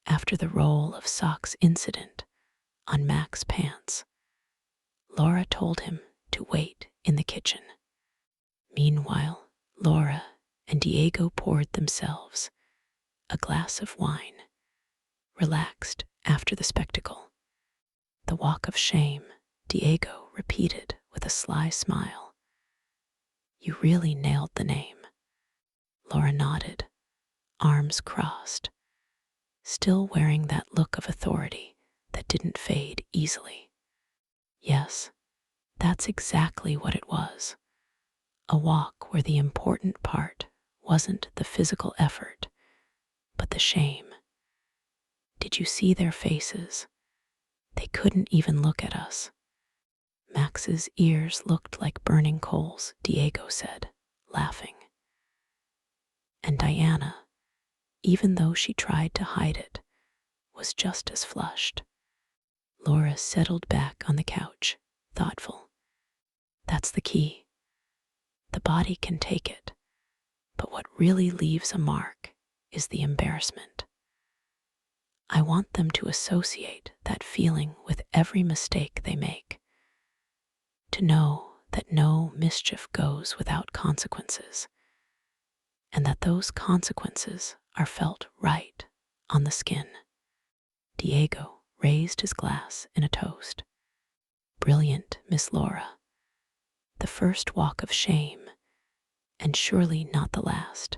after the roll of socks incident on Mac's pants, Laura told him to wait in the kitchen. Meanwhile, Laura and Diego poured themselves a glass of wine, relaxed after the spectacle. The walk of shame, Diego repeated with a sly smile. You really nailed the name. Laura nodded, arms crossed, still wearing that look of authority that didn't fade easily. Yes, that's exactly what it was. A walk where the important part wasn't the physical effort, but the shame. Did you see their faces? They couldn't even look at us. Max's ears looked like burning coals, Diego said, laughing. And Diana, even though she tried to hide it, was just as flushed. Laura settled back on the couch, thoughtful. That's the key. The body can take it, but what really leaves a mark is the embarrassment. I want them to associate that feeling with every mistake they make, to know that no mischief goes without consequences, and that those consequences are felt right on the skin. Diego raised his glass in a toast. Brilliant, Miss Laura. The first walk of shame, and surely not the last.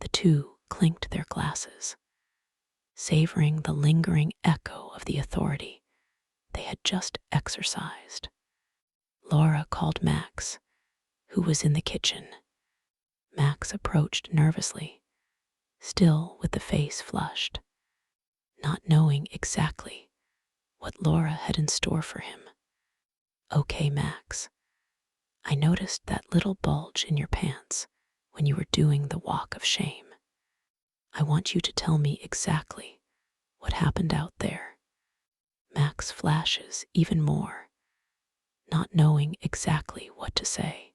The two clinked their glasses, savoring the lingering echo of the authority they had just exercised. Laura called Max, who was in the kitchen. Max approached nervously, still with the face flushed, not knowing exactly what Laura had in store for him. Okay, Max, I noticed that little bulge in your pants when you were doing the walk of shame. I want you to tell me exactly what happened out there. Max flashes even more, not knowing exactly what to say.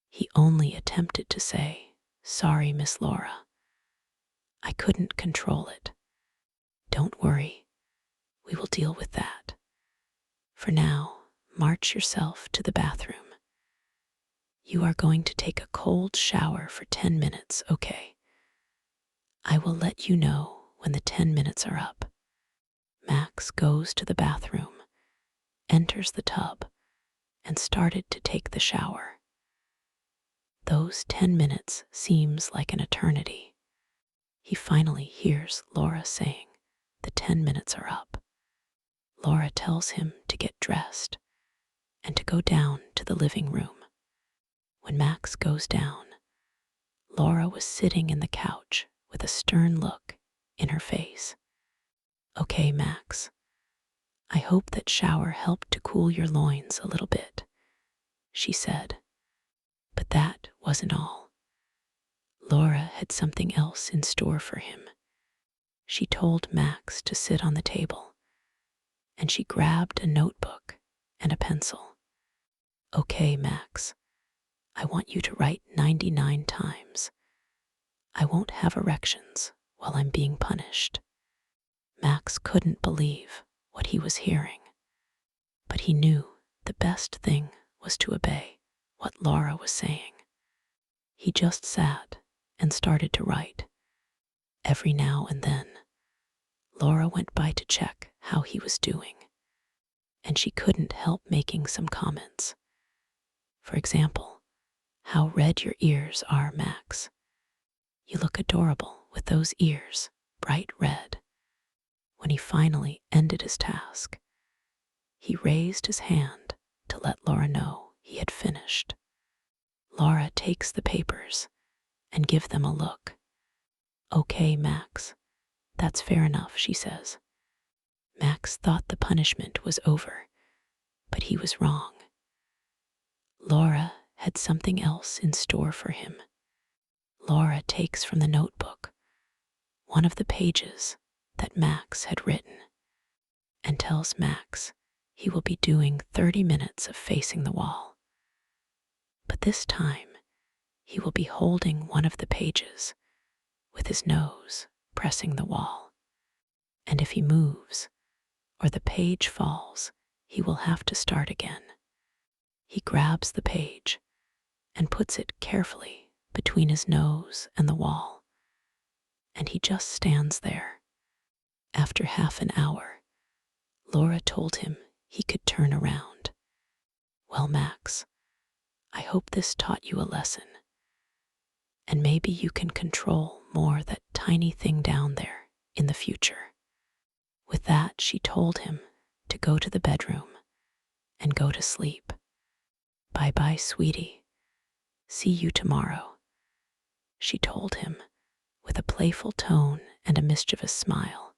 He only attempted to say, Sorry, Miss Laura. I couldn't control it. Don't worry, we will deal with that. For now, march yourself to the bathroom. You are going to take a cold shower for 10 minutes, okay? I will let you know when the 10 minutes are up. Max goes to the bathroom, enters the tub, and started to take the shower. Those 10 minutes seems like an eternity. He finally hears Laura saying, the 10 minutes are up. Laura tells him to get dressed and to go down to the living room. When Max goes down, Laura was sitting in the couch with a stern look in her face. Okay, Max, I hope that shower helped to cool your loins a little bit, she said. But that wasn't all. Laura had something else in store for him. She told Max to sit on the table, and she grabbed a notebook and a pencil. Okay, Max, I want you to write 99 times. I won't have erections while I'm being punished. Max couldn't believe what he was hearing, but he knew the best thing was to obey what Laura was saying. He just sat and started to write. Every now and then, Laura went by to check how he was doing, and she couldn't help making some comments. For example, how red your ears are, Max. You look adorable with those ears, bright red. When he finally ended his task, he raised his hand to let Laura know he had finished. Laura takes the papers and gives them a look. Okay, Max, that's fair enough, she says. Max thought the punishment was over, but he was wrong. Laura had something else in store for him. Laura takes from the notebook one of the pages that Max had written and tells Max he will be doing 30 minutes of facing the wall. But this time, he will be holding one of the pages with his nose pressing the wall. And if he moves, or the page falls, he will have to start again. He grabs the page and puts it carefully between his nose and the wall, and he just stands there. After half an hour, Laura told him he could turn around. Well, Max, I hope this taught you a lesson, and maybe you can control more that tiny thing down there in the future. With that, she told him to go to the bedroom and go to sleep. Bye-bye, sweetie. See you tomorrow, she told him with a playful tone and a mischievous smile.